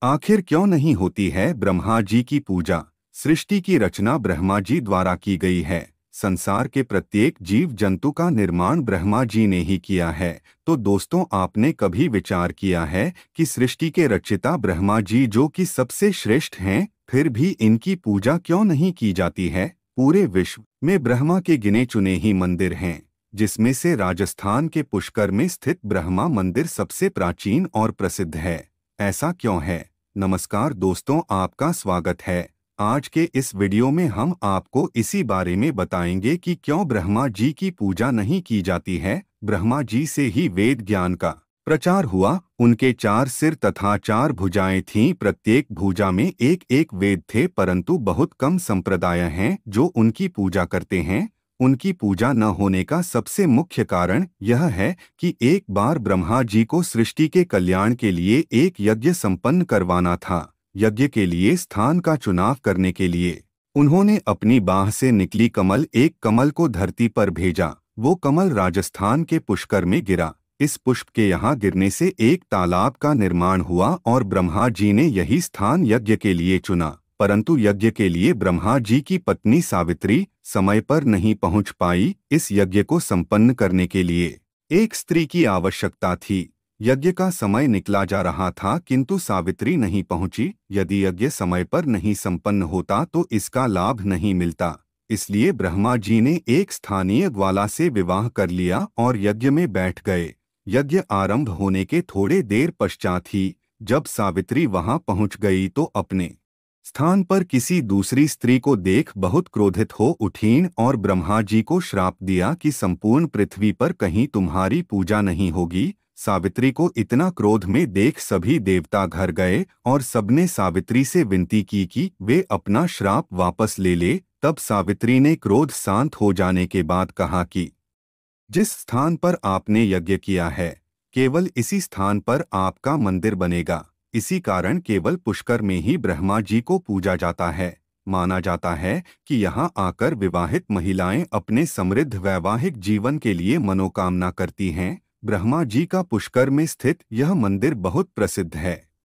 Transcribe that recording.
आखिर क्यों नहीं होती है ब्रह्मा जी की पूजा? सृष्टि की रचना ब्रह्मा जी द्वारा की गई है। संसार के प्रत्येक जीव जंतु का निर्माण ब्रह्मा जी ने ही किया है। तो दोस्तों, आपने कभी विचार किया है कि सृष्टि के रचयिता ब्रह्मा जी जो कि सबसे श्रेष्ठ हैं, फिर भी इनकी पूजा क्यों नहीं की जाती है? पूरे विश्व में ब्रह्मा के गिने चुने ही मंदिर हैं, जिसमें से राजस्थान के पुष्कर में स्थित ब्रह्मा मंदिर सबसे प्राचीन और प्रसिद्ध है। ऐसा क्यों है? नमस्कार दोस्तों, आपका स्वागत है। आज के इस वीडियो में हम आपको इसी बारे में बताएंगे कि क्यों ब्रह्मा जी की पूजा नहीं की जाती है। ब्रह्मा जी से ही वेद ज्ञान का प्रचार हुआ। उनके 4 सिर तथा 4 भुजाएं थीं। प्रत्येक भुजा में एक एक वेद थे, परंतु बहुत कम संप्रदाय हैं जो उनकी पूजा करते हैं। उनकी पूजा न होने का सबसे मुख्य कारण यह है कि एक बार ब्रह्मा जी को सृष्टि के कल्याण के लिए एक यज्ञ संपन्न करवाना था। यज्ञ के लिए स्थान का चुनाव करने के लिए उन्होंने अपनी बाह से निकली एक कमल को धरती पर भेजा। वो कमल राजस्थान के पुष्कर में गिरा। इस पुष्प के यहाँ गिरने से एक तालाब का निर्माण हुआ और ब्रह्मा जी ने यही स्थान यज्ञ के लिए चुना। परंतु यज्ञ के लिए ब्रह्मा जी की पत्नी सावित्री समय पर नहीं पहुंच पाई। इस यज्ञ को संपन्न करने के लिए एक स्त्री की आवश्यकता थी। यज्ञ का समय निकला जा रहा था, किंतु सावित्री नहीं पहुंची। यदि यज्ञ समय पर नहीं संपन्न होता तो इसका लाभ नहीं मिलता। इसलिए ब्रह्मा जी ने एक स्थानीय ग्वाला से विवाह कर लिया और यज्ञ में बैठ गए। यज्ञ आरंभ होने के थोड़े देर पश्चात ही जब सावित्री वहां पहुंच गई तो अपने स्थान पर किसी दूसरी स्त्री को देख बहुत क्रोधित हो उठीं और ब्रह्मा जी को श्राप दिया कि संपूर्ण पृथ्वी पर कहीं तुम्हारी पूजा नहीं होगी। सावित्री को इतना क्रोध में देख सभी देवता घर गए और सबने सावित्री से विनती की कि वे अपना श्राप वापस ले ले। तब सावित्री ने क्रोध शांत हो जाने के बाद कहा कि जिस स्थान पर आपने यज्ञ किया है, केवल इसी स्थान पर आपका मंदिर बनेगा। इसी कारण केवल पुष्कर में ही ब्रह्मा जी को पूजा जाता है। माना जाता है कि यहाँ आकर विवाहित महिलाएं अपने समृद्ध वैवाहिक जीवन के लिए मनोकामना करती हैं। ब्रह्मा जी का पुष्कर में स्थित यह मंदिर बहुत प्रसिद्ध है।